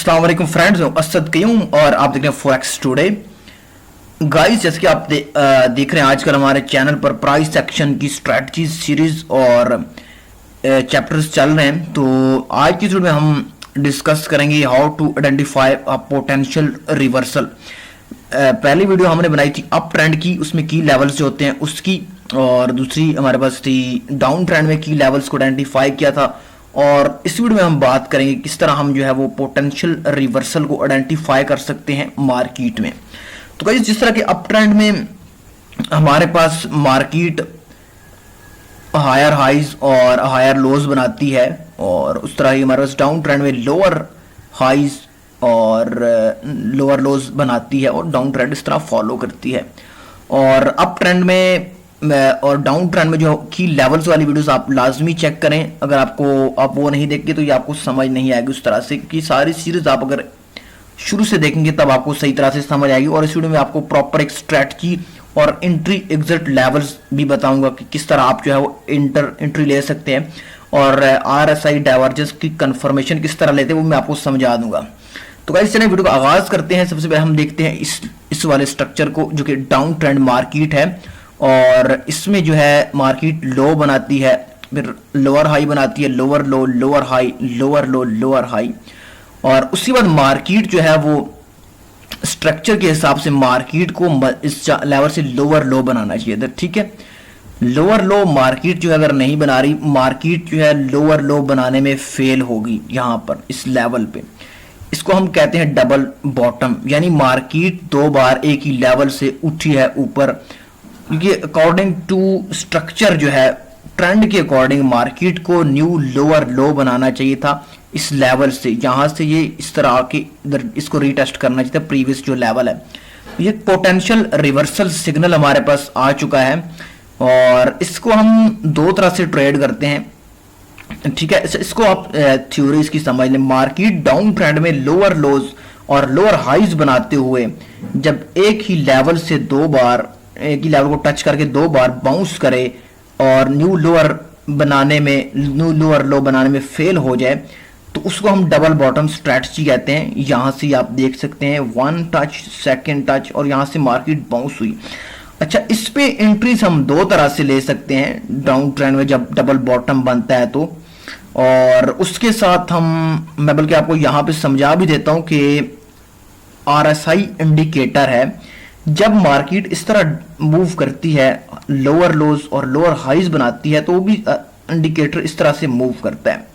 अस्सलाम वालेकुम फ्रेंड्स, असद कयूम और आप देख रहे हैं फॉरेक्स टुडे। गाइस, जैसे कि आप देख रहे हैं आजकल हमारे चैनल पर प्राइस एक्शन की स्ट्रेटजी सीरीज और चैप्टर्स चल रहे हैं। तो आज की वीडियो में हम डिस्कस करेंगे how to identify a potential reversal. पहली वीडियो हमने बनाई थी अप ट्रेंड की, उसमें की लेवल्स जो होते हैं उसकी, और दूसरी हमारे पास थी डाउन ट्रेंड में की लेवल्स को आइडेंटिफाई किया था। और इस वीडियो में हम बात करेंगे किस तरह हम जो है वो पोटेंशियल रिवर्सल को आइडेंटिफाई कर सकते हैं मार्केट में। तो गाइस, जिस तरह के अप ट्रेंड में हमारे पास मार्केट हायर हाइज और हायर लोज बनाती है, और उस तरह ही हमारे पास डाउन ट्रेंड में लोअर हाइज और लोअर लोज बनाती है, और डाउन ट्रेंड इस तरह फॉलो करती है। और अप ट्रेंड में और डाउन ट्रेंड में जो की लेवल्स वाली वीडियोस आप लाजमी चेक करें। अगर आप वो नहीं देखते तो ये आपको समझ नहीं आएगी उस तरह से, कि सारी सीरीज आप अगर शुरू से देखेंगे तब आपको सही तरह से समझ आएगी। और इस वीडियो में आपको प्रॉपर एक स्ट्रेटजी और एंट्री एग्जिट लेवल्स भी बताऊंगा कि किस तरह आप जो है वो एंट्री ले सकते हैं, और RSI डाइवर्जेंस की कंफर्मेशन किस तरह लेते हैं वो मैं आपको समझा दूंगा। तो गाइस, चलिए वीडियो का आगाज करते हैं। सबसे पहले हम देखते हैं इस वाले स्ट्रक्चर को, जो कि डाउन ट्रेंड मार्केट है, और इसमें जो है मार्केट लो बनाती है, फिर लोअर हाई बनाती है, लोअर लो लोअर हाई, लोअर लो लोअर हाई, और उसके बाद मार्केट जो है वो स्ट्रक्चर के हिसाब से मार्केट को इस लेवल से लोअर लो बनाना चाहिए। ठीक है, लोअर लो मार्केट जो है अगर नहीं बना रही, मार्केट जो है लोअर लो बनाने में फेल होगी। यहाँ पर इस लेवल पे इसको हम कहते हैं डबल बॉटम, यानी मार्केट दो बार एक ही लेवल से उठी है ऊपर, क्योंकि अकॉर्डिंग टू स्ट्रक्चर जो है ट्रेंड के अकॉर्डिंग मार्केट को न्यू लोअर लो बनाना चाहिए था इस लेवल से। यहां से ये इस तरह आके इधर इसको रीटेस्ट करना चाहिए था, प्रीवियस जो लेवल है। ये पोटेंशियल रिवर्सल सिग्नल हमारे पास आ चुका है, और इसको हम दो तरह से ट्रेड करते हैं। ठीक है, इसको आप थ्योरी इसकी समझ लें। मार्केट डाउन ट्रेंड में लोअर लोज और लोअर हाइज बनाते हुए जब एक ही लेवल से दो बार एक ही लेवल को टच करके दो बार बाउंस करे और न्यू लोअर लो बनाने में फेल हो जाए, तो उसको हम डबल बॉटम स्ट्रेटजी कहते हैं। यहां से आप देख सकते हैं वन टच, सेकंड टच, और यहां से मार्केट बाउंस हुई। अच्छा, इस पे एंट्रीज हम दो तरह से ले सकते हैं डाउन ट्रेंड में जब डबल बॉटम बनता है तो। और उसके साथ मैं बल्कि आपको यहां पे समझा भी देता हूं कि RSI इंडिकेटर है, जब मार्केट इस तरह मूव करती है, लोअर लोज और लोअर हाइज बनाती है, तो वो भी इंडिकेटर इस तरह से मूव करता है।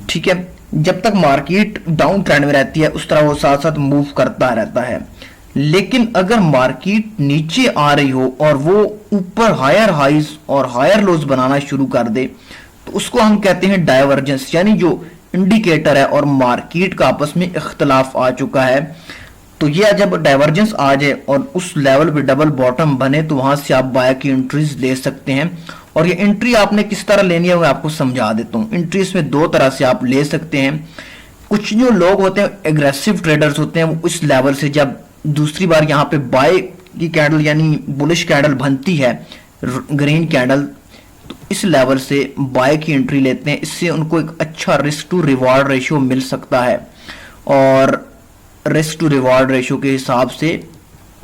ठीक है, जब तक मार्केट डाउन ट्रेंड में रहती है उस तरह वो साथ साथ मूव करता रहता है। लेकिन अगर मार्केट नीचे आ रही हो और वो ऊपर हायर हाइज और हायर लोज बनाना शुरू कर दे, तो उसको हम कहते हैं डाइवर्जेंस, यानी जो इंडिकेटर है और मार्केट का आपस में इख्तलाफ आ चुका है। तो ये जब डाइवर्जेंस आ जाए और उस लेवल पे डबल बॉटम बने, तो वहां से आप बाय की एंट्रीज ले सकते हैं। और ये एंट्री आपने किस तरह लेनी है मैं आपको समझा देता हूँ। एंट्री इसमें दो तरह से आप ले सकते हैं। कुछ जो लोग होते हैं एग्रेसिव ट्रेडर्स होते हैं, वो इस लेवल से जब दूसरी बार यहाँ पे बाय की कैंडल यानी बुलिश कैंडल बनती है, ग्रीन कैंडल, तो इस लेवल से बाय की एंट्री लेते हैं। इससे उनको एक अच्छा रिस्क टू रिवॉर्ड रेशियो मिल सकता है, और रिस्क टू रिवॉर्ड रेशियो के हिसाब से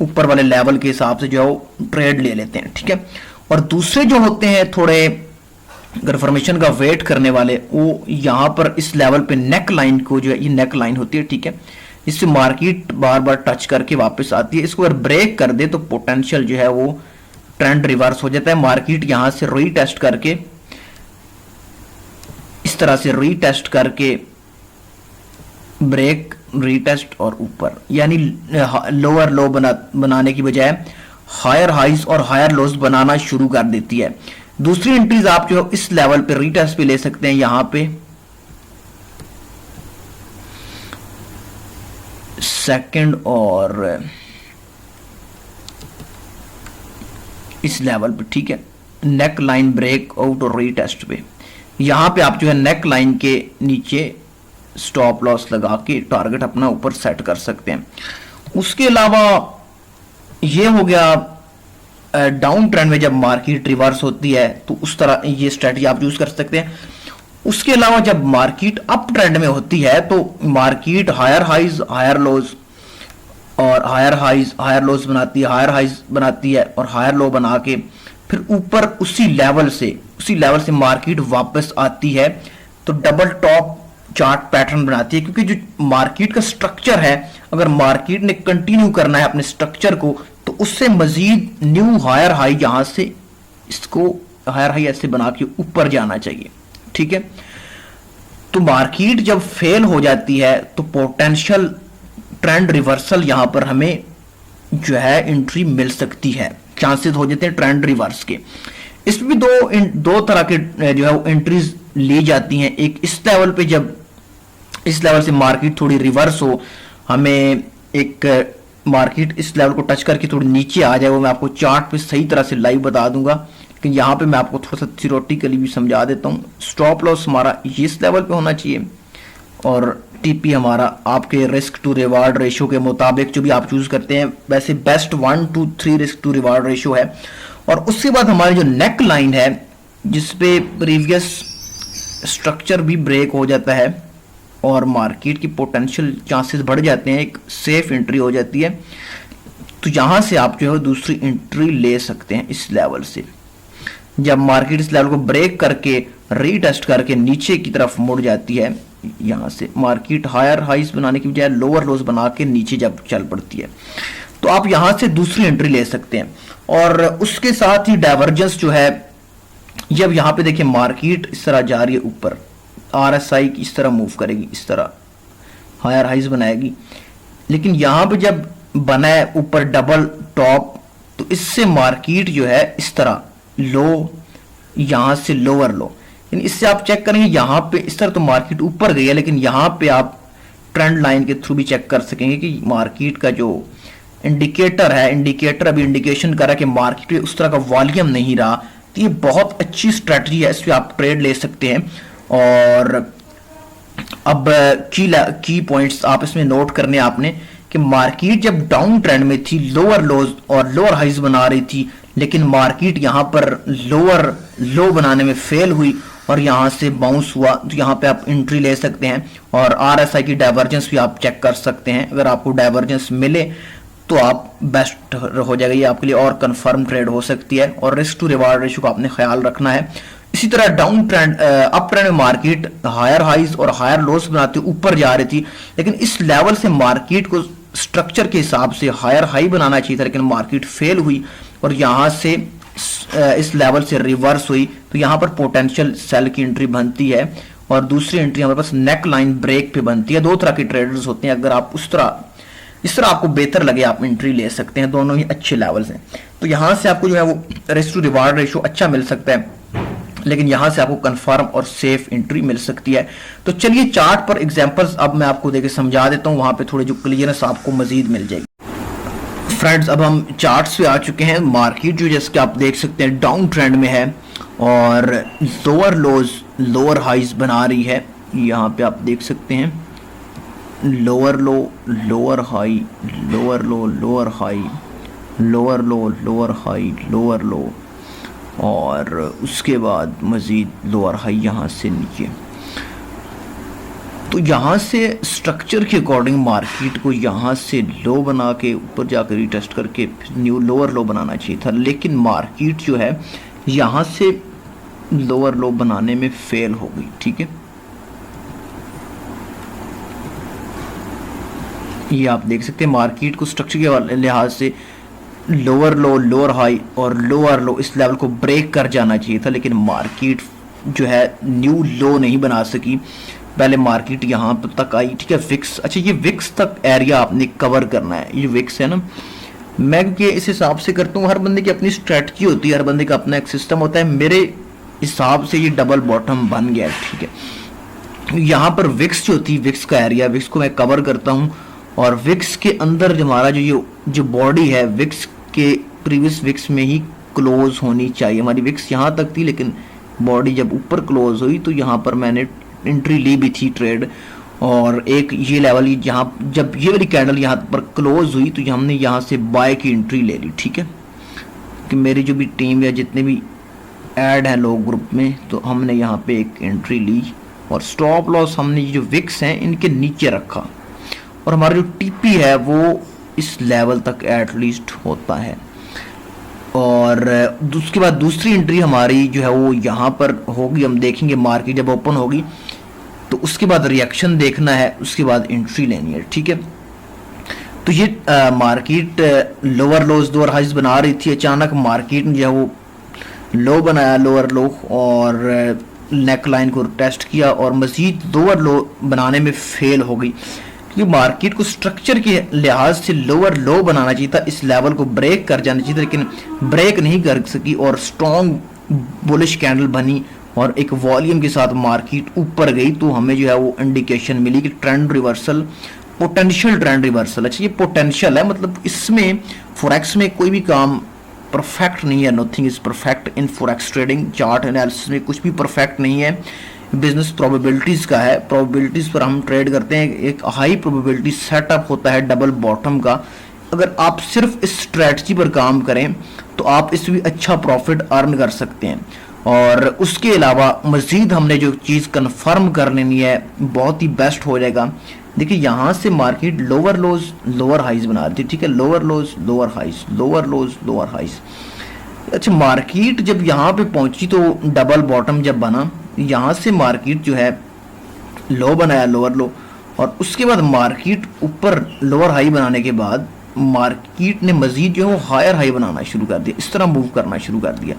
ऊपर वाले लेवल के हिसाब से जो है वो ट्रेड ले लेते हैं। ठीक है, और दूसरे जो होते हैं थोड़े कंफर्मेशन का वेट करने वाले, वो यहाँ पर इस लेवल पे नेक लाइन को जो है, ये नेक लाइन होती है, ठीक है, इससे मार्केट बार बार टच करके वापस आती है। इसको अगर ब्रेक कर दे तो पोटेंशियल जो है वो ट्रेंड रिवर्स हो जाता है। मार्केट यहां से रीटेस्ट करके इस तरह से रीटेस्ट करके ब्रेक, रीटेस्ट और ऊपर, यानी लोअर लो बनाने की बजाय हायर हाइज और हायर लोज बनाना शुरू कर देती है। दूसरी एंट्रीज आप जो इस लेवल पे रीटेस्ट पे ले सकते हैं, यहां पे सेकंड और इस लेवल पे। ठीक है, नेक लाइन ब्रेक आउट और रीटेस्ट पे यहां पे आप जो है नेक लाइन के नीचे स्टॉप लॉस लगा के टारगेट अपना ऊपर सेट कर सकते हैं। उसके अलावा ये हो गया डाउन ट्रेंड में जब मार्केट रिवर्स होती है, तो उस तरह ये स्ट्रेटजी आप यूज कर सकते हैं। उसके अलावा जब मार्केट अप ट्रेंड में होती है तो market higher highs higher lows और हायर लोज बनाती है, हायर हाइज बनाती है और हायर लो बना के फिर ऊपर उसी लेवल से मार्केट वापस आती है तो डबल टॉप चार्ट पैटर्न बनाती है। क्योंकि जो मार्केट का स्ट्रक्चर है, अगर मार्केट ने कंटिन्यू करना है अपने स्ट्रक्चर को तो उससे मजीद न्यू हायर हाई यहां से इसको हायर हाई ऐसे बना के ऊपर जाना चाहिए, ठीक है। तो मार्केट जब फेल हो जाती है तो पोटेंशियल ट्रेंड रिवर्सल यहां पर हमें जो है एंट्री मिल सकती है, चांसेस हो जाते हैं ट्रेंड रिवर्स के। इसमें भी दो तरह के जो है वो एंट्रीज ली जाती हैं। एक इस लेवल पे, जब इस लेवल से मार्केट थोड़ी रिवर्स हो, हमें एक मार्केट इस लेवल को टच करके थोड़ी नीचे आ जाए, वो मैं आपको चार्ट पे सही तरह से लाइव बता दूंगा, लेकिन यहाँ पे मैं आपको थोड़ा सा थियोरेटिकली भी समझा देता हूँ। स्टॉप लॉस हमारा इस लेवल पे होना चाहिए और टीपी हमारा आपके रिस्क टू रिवार्ड रेशियो के मुताबिक जो भी आप चूज करते हैं, वैसे best 1 to 3 risk to reward ratio है। और उसके बाद हमारी जो नेक लाइन है जिसपे प्रीवियस स्ट्रक्चर भी ब्रेक हो जाता है और मार्केट की पोटेंशियल चांसेस बढ़ जाते हैं, एक सेफ एंट्री हो जाती है, तो यहां से आप जो है दूसरी एंट्री ले सकते हैं इस लेवल से। जब मार्केट इस लेवल को ब्रेक करके रीटेस्ट करके नीचे की तरफ मुड़ जाती है, यहां से मार्केट हायर हाइज बनाने की बजाय लोअर लोज बना के नीचे जब चल पड़ती है तो आप यहां से दूसरी एंट्री ले सकते हैं। और उसके साथ ही डाइवर्जेंस जो है, जब यहां पे देखिए मार्केट इस तरह जा रही है ऊपर, आरएसआई इस तरह मूव करेगी, इस तरह हायर हाइज बनाएगी, लेकिन यहां पे जब बना है ऊपर डबल टॉप तो इससे मार्केट जो है इस तरह लो, यहां से लोअर लो, इससे आप चेक करेंगे यहां पे इस तरह तो मार्केट ऊपर गई है, लेकिन यहां पे आप ट्रेंड लाइन के थ्रू भी चेक कर सकेंगे कि मार्केट का जो इंडिकेटर है, इंडिकेटर अभी इंडिकेशन कर रहा है कि मार्केट में उस तरह का वॉल्यूम नहीं रहा। तो ये बहुत अच्छी स्ट्रेटजी है, इस पे आप ट्रेड ले सकते हैं। और अब की पॉइंट्स आप इसमें नोट करने आपने कि मार्केट जब डाउन ट्रेंड में थी, लोअर लोज और लोअर हाइज बना रही थी, लेकिन मार्केट यहां पर लोअर लो बनाने में फेल हुई और यहां से बाउंस हुआ, तो यहां पे आप एंट्री ले सकते हैं। और आरएसआई की डाइवर्जेंस भी आप चेक कर सकते हैं, अगर आपको डाइवर्जेंस मिले तो आप बेस्ट हो जाएगा, ये आपके लिए और कंफर्म ट्रेड हो सकती है। और रिस्क टू रिवार्ड रेशियो का आपने ख्याल रखना है। इसी तरह डाउन ट्रेंड अप ट्रेंड में मार्केट हायर हाइज और हायर लोस बनाते ऊपर जा रही थी, लेकिन इस लेवल से मार्केट को स्ट्रक्चर के हिसाब से हायर हाई बनाना चाहिए था, लेकिन मार्केट फेल हुई और यहां से इस लेवल से रिवर्स हुई, तो यहां पर पोटेंशियल सेल की एंट्री बनती है और दूसरी एंट्री हमारे पास नेक लाइन ब्रेक पे बनती है। दो तरह के ट्रेडर्स होते हैं, अगर आप इस तरह आपको बेहतर लगे आप एंट्री ले सकते हैं, दोनों ही अच्छे लेवल्स हैं। तो यहां से आपको जो है वो रिस्क टू रिवार्ड रेशियो अच्छा मिल सकता है, लेकिन यहां से आपको कंफर्म और सेफ एंट्री मिल सकती है। तो चलिए चार्ट पर एग्जांपल्स अब मैं आपको देके समझा देता हूं, वहां पे थोड़ी जो क्लियरनेस आपको मजीद मिल जाएगी। फ्रेंड्स, अब हम चार्ट्स पे आ चुके हैं। मार्केट जो जैसे कि आप देख सकते हैं डाउन ट्रेंड में है और लोअर लोज लोअर हाइज बना रही है। यहाँ पे आप देख सकते हैं लोअर लो लोअर हाई, लोअर लो लोअर हाई, लोअर लो लोअर हाई, लोअर लो, और उसके बाद मज़ीद लोअर हाई यहाँ से नीचे। तो यहाँ से स्ट्रक्चर के अकॉर्डिंग मार्केट को यहाँ से लो बना के ऊपर जाकर रीटेस्ट करके न्यू लोअर लो बनाना चाहिए था, लेकिन मार्केट जो है यहाँ से लोअर लो बनाने में फेल हो गई। ठीक है, ये आप देख सकते हैं मार्केट को स्ट्रक्चर के लिहाज से लोअर लो लोअर हाई और लोअर लो इस लेवल को ब्रेक कर जाना चाहिए था, लेकिन मार्केट जो है न्यू लो नहीं बना सकी। पहले मार्केट यहाँ तक आई, ठीक है, विक्स, अच्छा ये विक्स तक एरिया आपने कवर करना है। ये विक्स है ना, मैं क्योंकि इस हिसाब से करता हूँ, हर बंदे की अपनी स्ट्रेटजी होती है, हर बंदे का अपना एक सिस्टम होता है। मेरे हिसाब से ये डबल बॉटम बन गया, ठीक है। यहाँ पर विक्स जो होती है, विक्स का एरिया, विक्स को मैं कवर करता हूँ और विक्स के अंदर हमारा जो बॉडी है विक्स के प्रीवियस विक्स में ही क्लोज होनी चाहिए। हमारी विक्स यहाँ तक थी, लेकिन बॉडी जब ऊपर क्लोज हुई तो यहाँ पर मैंने एंट्री ली भी थी ट्रेड, और एक ये लेवल यहाँ जब ये वाली कैंडल यहाँ पर क्लोज हुई तो हमने यहाँ से बाय की एंट्री ले ली। ठीक है, कि मेरी जो भी टीम या जितने भी ऐड हैं लोग ग्रुप में, तो हमने यहाँ पे एक एंट्री ली और स्टॉप लॉस हमने ये जो विक्स हैं इनके नीचे रखा, और हमारा जो टीपी है वो इस लेवल तक एटलीस्ट होता है। और उसके बाद दूसरी एंट्री हमारी जो है वो यहाँ पर होगी, हम देखेंगे मार्केट जब ओपन होगी तो उसके बाद रिएक्शन देखना है, उसके बाद एंट्री लेनी है, ठीक है। तो ये market lower lows lower highs बना रही थी, अचानक मार्केट ने जो है वो लो बनाया, लोअर लो, और नेक लाइन को टेस्ट किया और मजीद लोअर लो बनाने में फेल हो गई। क्योंकि मार्केट को स्ट्रक्चर के लिहाज से लोअर लो बनाना चाहिए था, इस लेवल को ब्रेक कर जाना चाहिए था, लेकिन ब्रेक नहीं कर सकी और स्ट्रॉन्ग बुलिश कैंडल बनी और एक वॉल्यूम के साथ मार्केट ऊपर गई। तो हमें जो है वो इंडिकेशन मिली कि trend reversal, potential trend reversal. अच्छा, ये पोटेंशियल है, मतलब इसमें फॉरेक्स में कोई भी काम परफेक्ट नहीं है, nothing is perfect in forex trading. Chart analysis में कुछ भी परफेक्ट नहीं है, बिजनेस प्रोबेबिलिटीज़ का है, प्रोबेबिलिटीज़ पर हम ट्रेड करते हैं। एक हाई प्रोबेबिलिटी सेटअप होता है डबल बॉटम का। अगर आप सिर्फ इस स्ट्रेटजी पर काम करें तो आप इससे भी अच्छा प्रॉफिट अर्न कर सकते हैं। और उसके अलावा मज़ीद हमने जो चीज़ कन्फर्म कर लेनी है, बहुत ही बेस्ट हो जाएगा। देखिए यहाँ से market lower lows lower highs बना रही थी, ठीक है, lower lows lower highs, lower lows lower highs. अच्छा, मार्केट जब यहाँ पे पहुंची तो डबल बॉटम जब बना, यहाँ से मार्केट जो है लो बनाया, लोअर लो, और उसके बाद मार्केट ऊपर लोअर हाई बनाने के बाद मार्केट ने मजीद जो है वो हायर हाई बनाना शुरू कर दिया, इस तरह मूव करना शुरू कर दिया।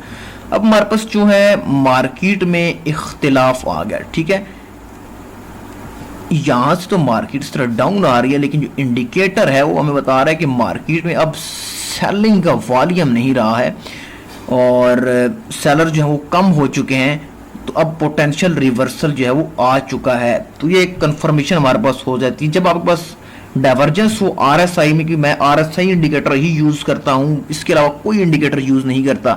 अब हमारे पास जो है मार्केट में इख्तिलाफ आ गया, ठीक है। यहाँ से तो मार्केट इस तरह डाउन आ रही है, लेकिन जो इंडिकेटर है वो हमें बता रहा है कि मार्केट में अब सेलिंग का वॉल्यूम नहीं रहा है और सेलर जो है वो कम हो चुके हैं। तो अब पोटेंशियल रिवर्सल जो है वो आ चुका है। तो ये एक कंफर्मेशन हमारे पास हो जाती है जब आपके पास डाइवर्जेंस हो आरएसआई में, कि मैं आरएसआई इंडिकेटर ही यूज़ करता हूँ, इसके अलावा कोई इंडिकेटर यूज़ नहीं करता,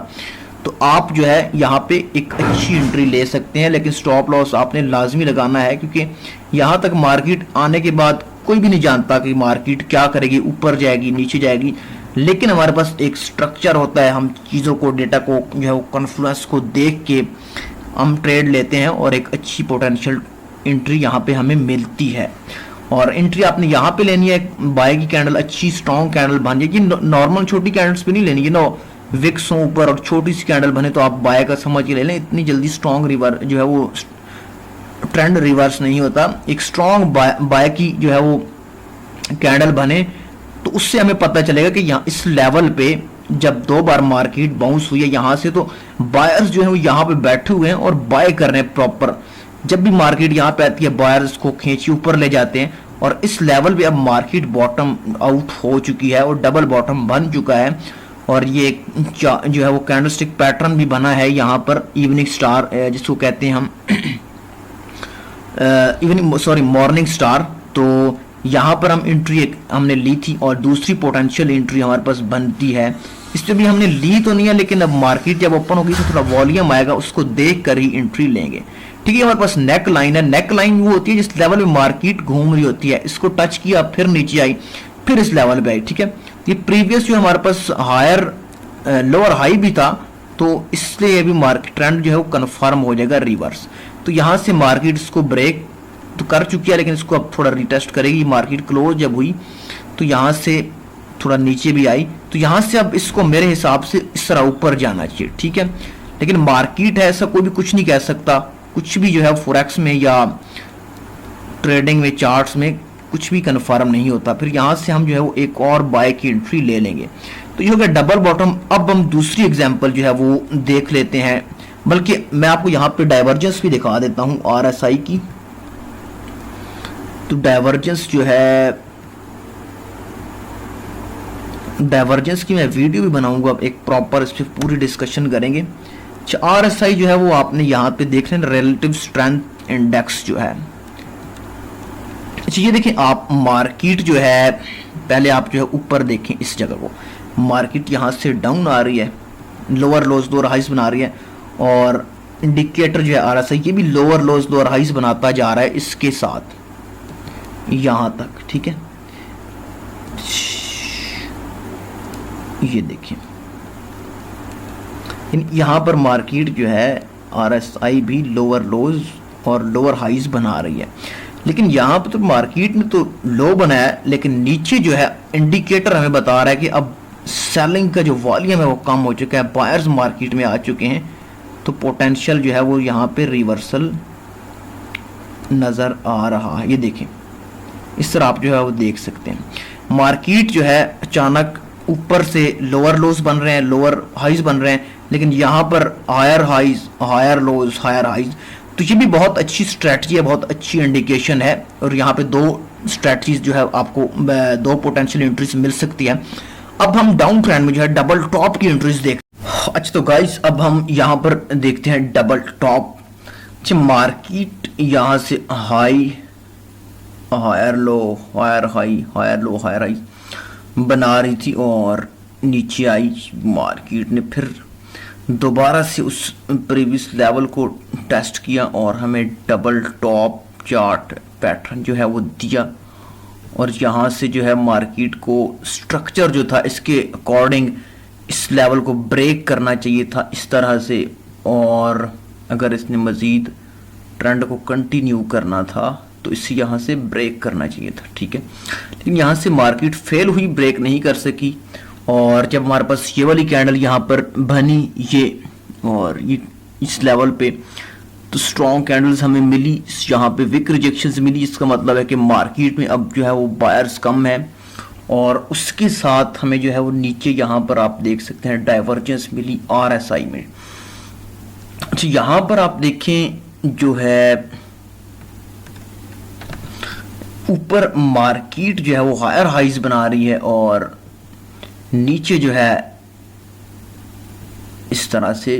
तो आप जो है यहाँ पे एक अच्छी एंट्री ले सकते हैं। लेकिन स्टॉप लॉस आपने लाजमी लगाना है, क्योंकि यहाँ तक मार्केट आने के बाद कोई भी नहीं जानता कि मार्केट क्या करेगी, ऊपर जाएगी नीचे जाएगी। लेकिन हमारे पास एक स्ट्रक्चर होता है, हम चीज़ों को, डेटा को जो है वो कॉन्फ्लुएंस को देख के हम ट्रेड लेते हैं और एक अच्छी पोटेंशियल एंट्री यहाँ पे हमें मिलती है। और एंट्री आपने यहाँ पे लेनी है, बाय की कैंडल अच्छी स्ट्रॉन्ग कैंडल बन जाएगी, नॉर्मल छोटी कैंडल्स पे नहीं लेनी है ना, विक्स हो ऊपर और छोटी सी कैंडल बने तो आप बाय का समझ के ले लें। इतनी जल्दी स्ट्रॉन्ग रिवर्स जो है वो ट्रेंड रिवर्स नहीं होता। एक स्ट्रॉन्ग बाय की जो है वो कैंडल बने तो उससे हमें पता चलेगा कि यहाँ इस लेवल पे जब 2 बार मार्केट बाउंस हुई है यहाँ से, तो बायर्स जो है वो यहाँ पे बैठे हुए हैं और बाय कर रहे हैं प्रॉपर। जब भी मार्केट यहाँ पे आती है बायर्स को खींची ऊपर ले जाते हैं, और इस लेवल पे अब मार्केट बॉटम आउट हो चुकी है और डबल बॉटम बन चुका है। और ये जो है वो कैंडलस्टिक पैटर्न भी बना है यहाँ पर, इवनिंग स्टार जिसको कहते हैं हम मॉर्निंग स्टार। तो यहाँ पर हम एंट्री हमने ली थी और दूसरी पोटेंशियल एंट्री हमारे पास बनती है। इसमें भी हमने ली तो नहीं है, लेकिन अब मार्केट जब ओपन होगी तो थोड़ा वॉल्यूम आएगा, उसको देख कर ही एंट्री लेंगे, ठीक है। हमारे पास नेक लाइन है, नेक लाइन वो होती है जिस लेवल में मार्केट घूम रही होती है, इसको टच किया फिर नीचे आई फिर इस लेवल पे आई, ठीक है। ये प्रीवियस जो हमारे पास हायर लोअर हाई भी था, तो इसलिए ये भी मार्केट ट्रेंड जो है वो कन्फर्म हो जाएगा रिवर्स। तो यहाँ से मार्केट इसको ब्रेक तो कर चुकी है, लेकिन इसको अब थोड़ा रिटेस्ट करेगी। मार्केट क्लोज जब हुई तो यहाँ से थोड़ा नीचे भी आई, तो यहाँ से अब इसको मेरे हिसाब से इस तरह ऊपर जाना चाहिए, ठीक है। लेकिन मार्केट है, ऐसा कोई भी कुछ नहीं कह सकता, कुछ भी जो है फॉरेक्स में या ट्रेडिंग में चार्ट्स में कुछ भी कन्फर्म नहीं होता। फिर यहाँ से हम जो है वो एक और बाय की एंट्री ले लेंगे। तो ये हो गया डबल बॉटम। अब हम दूसरी एग्जांपल जो है वो देख लेते हैं, बल्कि मैं आपको यहाँ पे डाइवर्जेंस भी दिखा देता हूँ आरएसआई की। तो डाइवर्जेंस जो है, डाइवर्जेंस की मैं वीडियो भी बनाऊंगा, एक प्रॉपर इस पर पूरी डिस्कशन करेंगे। आरएसआई जो है वो आपने यहाँ पे देख लें, रिलेटिव स्ट्रेंथ इंडेक्स जो है। अच्छा, ये देखें आप, मार्केट जो है पहले आप जो है ऊपर देखें इस जगह को, मार्केट यहाँ से डाउन आ रही है, लोअर लोज लोअर हाइज बना रही है, और इंडिकेटर जो है आरएसआई ये भी लोअर लोज लोअर हाइज बनाता जा रहा है इसके साथ यहाँ तक, ठीक है। ये देखिए यहाँ पर मार्केट जो है आरएसआई भी लोअर लोज और लोअर हाइज बना रही है। लेकिन यहाँ पे तो मार्केट ने तो लो बनाया है, लेकिन नीचे जो है इंडिकेटर हमें बता रहा है कि अब सेलिंग का जो वॉल्यूम है वो कम हो चुका है, बायर्स मार्केट में आ चुके हैं। तो पोटेंशियल जो है वो यहाँ पे रिवर्सल नज़र आ रहा है। ये देखें, इस तरह आप जो है वो देख सकते हैं। मार्केट जो है अचानक ऊपर से लोअर लोज बन रहे हैं, लोअर हाइज बन रहे हैं, लेकिन यहाँ पर higher highs, higher lows, higher highs. तो ये भी बहुत अच्छी स्ट्रेटजी है, बहुत अच्छी इंडिकेशन है। और यहाँ पे दो स्ट्रेटजीज जो है आपको, दो पोटेंशियल एंट्रीज मिल सकती है। अब हम डाउन ट्रेंड में जो है डबल टॉप की एंट्रीज देख। अच्छा तो गाइस अब हम यहाँ पर देखते हैं डबल टॉप। अच्छा, मार्केट यहाँ से high, higher low, higher high, higher low, higher high बना रही थी और नीचे आई। मार्केट ने फिर दोबारा से उस प्रीवियस लेवल को टेस्ट किया और हमें डबल टॉप चार्ट पैटर्न जो है वो दिया। और यहाँ से जो है मार्केट को स्ट्रक्चर जो था इसके अकॉर्डिंग इस लेवल को ब्रेक करना चाहिए था इस तरह से, और अगर इसने मज़ीद ट्रेंड को कंटिन्यू करना था तो इसे यहाँ से ब्रेक करना चाहिए था, ठीक है। लेकिन यहाँ से मार्केट फेल हुई, ब्रेक नहीं कर सकी। और जब हमारे पास ये वाली कैंडल यहाँ पर बनी ये, और ये इस लेवल पे, तो स्ट्रॉन्ग कैंडल्स हमें मिली, यहाँ पे विक रिजेक्शंस मिली, जिसका मतलब है कि मार्केट में अब जो है वो बायर्स कम है। और उसके साथ हमें जो है वो नीचे यहाँ पर आप देख सकते हैं डाइवर्जेंस मिली RSI में। अच्छा, यहाँ पर आप देखें जो है ऊपर मार्केट जो है वो हायर हाइज बना रही है और नीचे जो है इस तरह से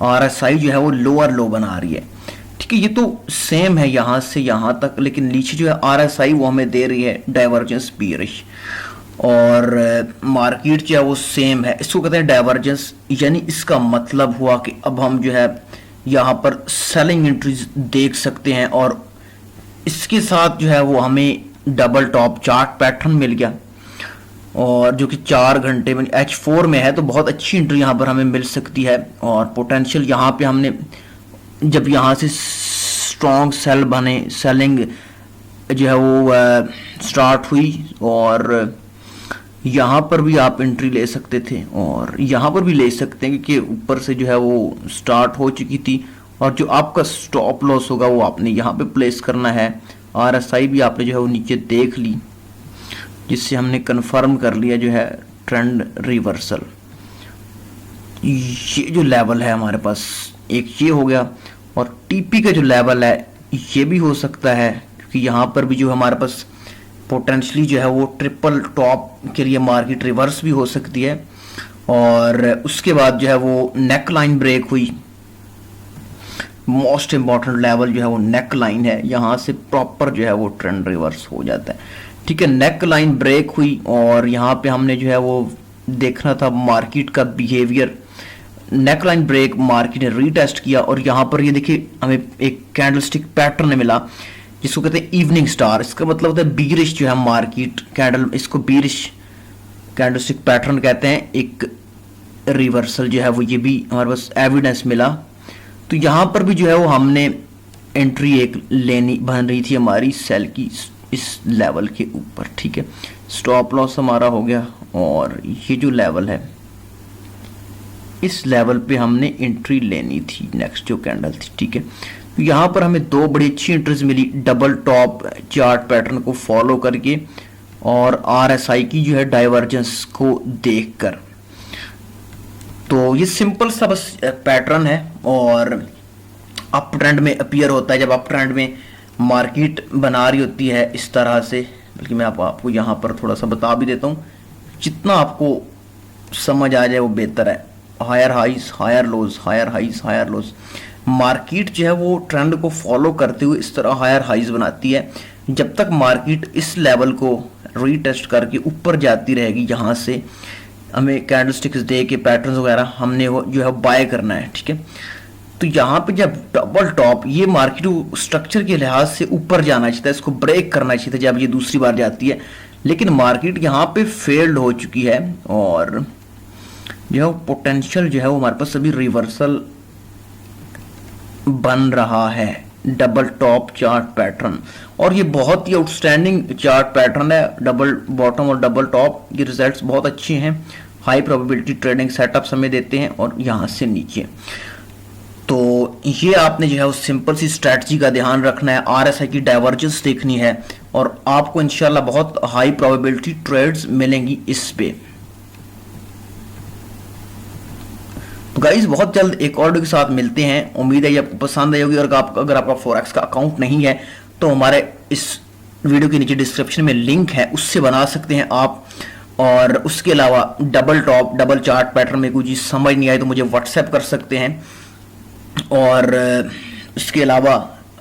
RSI जो है वो लोअर लो बना रही है, ठीक है। ये तो सेम है यहाँ से यहाँ तक, लेकिन नीचे जो है RSI वो हमें दे रही है डाइवर्जेंस बियरिश, और मार्केट जो है वो सेम है। इसको कहते हैं डाइवर्जेंस, यानी इसका मतलब हुआ कि अब हम जो है यहाँ पर सेलिंग एंट्रीज देख सकते हैं। और इसके साथ जो है वो हमें डबल टॉप चार्ट पैटर्न मिल गया, और जो कि 4 घंटे में H4 में है, तो बहुत अच्छी एंट्री यहाँ पर हमें मिल सकती है। और पोटेंशियल यहाँ पे हमने जब यहाँ से स्ट्रॉन्ग सेल बने, सेलिंग जो है वो स्टार्ट हुई, और यहाँ पर भी आप एंट्री ले सकते थे और यहाँ पर भी ले सकते हैं, क्योंकि ऊपर से जो है वो स्टार्ट हो चुकी थी। और जो आपका स्टॉप लॉस होगा वो आपने यहाँ पे प्लेस करना है। RSI भी आपने जो है वो नीचे देख ली, जिससे हमने कंफर्म कर लिया जो है ट्रेंड रिवर्सल। ये जो लेवल है हमारे पास, एक ये हो गया, और TP का जो लेवल है ये भी हो सकता है, क्योंकि यहाँ पर भी जो हमारे पास पोटेंशली जो है वो ट्रिपल टॉप के लिए मार्केट रिवर्स भी हो सकती है। और उसके बाद जो है वो नेक लाइन ब्रेक हुई, मोस्ट इम्पॉर्टेंट लेवल जो है वो नेक लाइन है, यहाँ से प्रॉपर जो है वो ट्रेंड रिवर्स हो जाता है, ठीक है। नेक लाइन ब्रेक हुई और यहाँ पे हमने जो है वो देखना था मार्केट का behaviour. Neckline break market ने रीटेस्ट किया, और यहाँ पर ये देखिए हमें एक कैंडलस्टिक पैटर्न मिला जिसको कहते हैं इवनिंग स्टार। इसका मतलब होता है बीरिश जो है मार्केट कैंडल, इसको बीरिश कैंडलस्टिक पैटर्न कहते हैं। एक रिवर्सल जो है वो ये भी हमारे पास एविडेंस मिला। तो यहाँ पर भी जो है वो हमने एंट्री एक लेनी बन रही थी हमारी सेल की इस लेवल के ऊपर, ठीक है। स्टॉप लॉस हमारा हो गया, और ये जो लेवल है इस लेवल पे हमने एंट्री लेनी थी, नेक्स्ट जो कैंडल थी, ठीक है। तो यहाँ पर हमें दो बड़ी अच्छी एंट्रीज मिली डबल टॉप चार्ट पैटर्न को फॉलो करके और RSI की जो है डाइवर्जेंस को देखकर। तो ये सिंपल सा बस पैटर्न है, और अप ट्रेंड में अपीयर होता है जब अप ट्रेंड में मार्केट बना रही होती है इस तरह से। बल्कि मैं आपको यहाँ पर थोड़ा सा बता भी देता हूँ, जितना आपको समझ आ जाए वो बेहतर है। Higher highs, higher lows, higher highs, higher lows. Market जो है वो ट्रेंड को फॉलो करते हुए इस तरह हायर हाइज बनाती है। जब तक मार्केट इस लेवल को रीटेस्ट करके ऊपर जाती रहेगी, यहाँ से हमें कैंडलस्टिक्स दे के पैटर्न्स वगैरह हमने वो जो है बाय करना है, ठीक है। तो यहाँ पे जब डबल टॉप, ये मार्केट स्ट्रक्चर के लिहाज से ऊपर जाना चाहिए था, इसको ब्रेक करना चाहिए था जब ये दूसरी बार जाती है, लेकिन मार्केट यहाँ पे फेल्ड हो चुकी है। और जो है पोटेंशियल जो है वो हमारे पास अभी रिवर्सल बन रहा है डबल टॉप चार्ट पैटर्न, और ये बहुत ही आउटस्टैंडिंग चार्ट पैटर्न है। डबल बॉटम और डबल टॉप, ये रिजल्ट्स बहुत अच्छे हैं। हाई प्रोबेबिलिटी ट्रेडिंग सेटअप्स हमें देते हैं। और यहाँ से नीचे तो ये आपने जो है उस सिंपल सी स्ट्रैटेजी का ध्यान रखना है। आरएसआई की डाइवर्जेंस देखनी है और आपको इंशाल्लाह बहुत हाई प्रोबेबिलिटी ट्रेड्स मिलेंगी इस पे। तो गाइज बहुत जल्द एक और वीडियो के साथ मिलते हैं। उम्मीद है ये आपको पसंद आई होगी। और अगर आपका फॉरेक्स का अकाउंट नहीं है तो हमारे इस वीडियो के नीचे डिस्क्रिप्शन में लिंक है, उससे बना सकते हैं आप। और उसके अलावा double top double chart pattern में कोई चीज़ समझ नहीं आई तो मुझे व्हाट्सएप कर सकते हैं। और इसके अलावा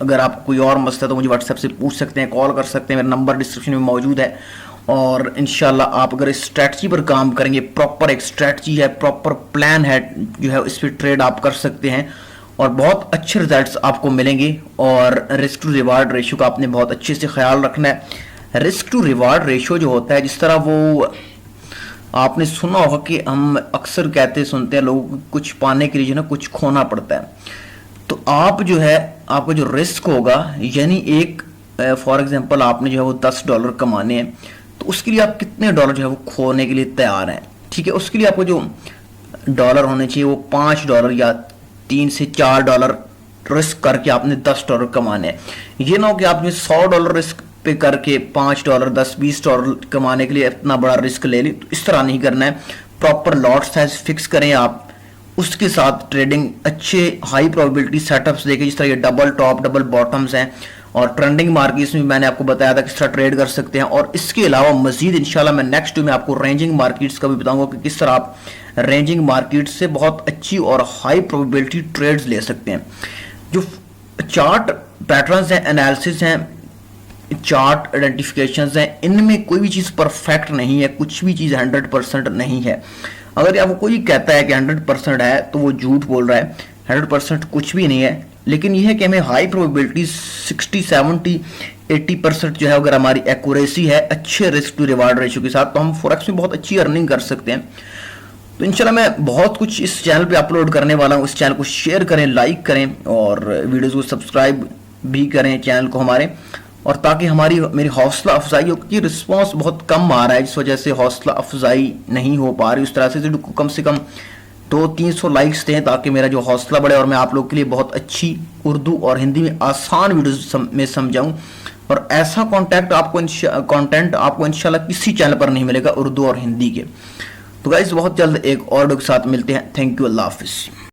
अगर आप कोई और मसला है तो मुझे व्हाट्सएप से पूछ सकते हैं, कॉल कर सकते हैं। मेरा नंबर डिस्क्रिप्शन में मौजूद है। और इंशाल्लाह आप अगर इस स्ट्रैटेजी पर काम करेंगे, प्रॉपर एक स्ट्रैटेजी है, प्रॉपर प्लान है जो है, इस पर ट्रेड आप कर सकते हैं और बहुत अच्छे रिजल्ट्स आपको मिलेंगे। और रिस्क टू रिवार्ड रेशियो का आपने बहुत अच्छे से ख्याल रखना है। रिस्क टू रिवार्ड रेशियो जो होता है, जिस तरह वो आपने सुना होगा कि हम अक्सर कहते सुनते हैं लोगों को कुछ पाने के लिए जो है ना कुछ खोना पड़ता है। तो आप जो है आपका जो रिस्क होगा, यानी एक फॉर एग्जांपल आपने जो है वो $10 कमाने हैं, तो उसके लिए आप कितने डॉलर जो है वो खोने के लिए तैयार हैं। ठीक है, उसके लिए आपको जो डॉलर होने चाहिए वो $5 या $3 से $4 रिस्क करके आपने $10 कमाने हैं। ये ना हो कि आपने $100 रिस्क पे करके $5, $10, $20 कमाने के लिए इतना बड़ा रिस्क ले ली। तो इस तरह नहीं करना है। प्रॉपर लॉट साइज फिक्स करें आप, उसके साथ ट्रेडिंग अच्छे हाई प्रोबेबिलिटी सेटअप्स देके, जिस तरह ये डबल टॉप डबल बॉटम्स हैं। और ट्रेंडिंग मार्केट्स में मैंने आपको बताया था किस तरह ट्रेड कर सकते हैं। और इसके अलावा मजीद इंशाल्लाह मैं नेक्स्ट में आपको रेंजिंग मार्केट्स का भी बताऊंगा कि किस तरह आप रेंजिंग मार्केट से बहुत अच्छी और हाई प्रोबेबिलिटी ट्रेड्स ले सकते हैं। जो चार्ट पैटर्न्स हैं, एनालिसिस हैं, चार्ट आइडेंटिफिकेशंस हैं, इनमें कोई भी चीज़ परफेक्ट नहीं है, कुछ भी चीज़ 100% नहीं है। अगर आपको कोई कहता है कि 100% है तो वो झूठ बोल रहा है। 100% कुछ भी नहीं है। लेकिन यह है कि हमें हाई प्रोबेबिलिटी 60, 70, 80% जो है अगर हमारी एक्यूरेसी है अच्छे रिस्क टू रिवार्ड रेशियो के साथ, तो हम फॉरेक्स में बहुत अच्छी अर्निंग कर सकते हैं। तो इंशाल्लाह मैं बहुत कुछ इस चैनल पे अपलोड करने वाला हूँ। इस चैनल को शेयर करें, लाइक करें और वीडियोस को सब्सक्राइब भी करें चैनल को हमारे, और ताकि मेरी हौसला अफजाई हो, क्योंकि रिस्पॉन्स बहुत कम आ रहा है, जिस वजह से हौसला अफजाई नहीं हो पा रही। उस तरह से कम 200-300 लाइक्स दें ताकि मेरा जो हौसला बढ़े और मैं आप लोग के लिए बहुत अच्छी उर्दू और हिंदी में आसान वीडियोस में समझाऊं। और ऐसा कंटेंट आपको इंशाल्लाह किसी चैनल पर नहीं मिलेगा उर्दू और हिंदी के। तो गाइस बहुत जल्द एक और वीडियो के साथ मिलते हैं। थैंक यू, अल्लाह हाफिज़।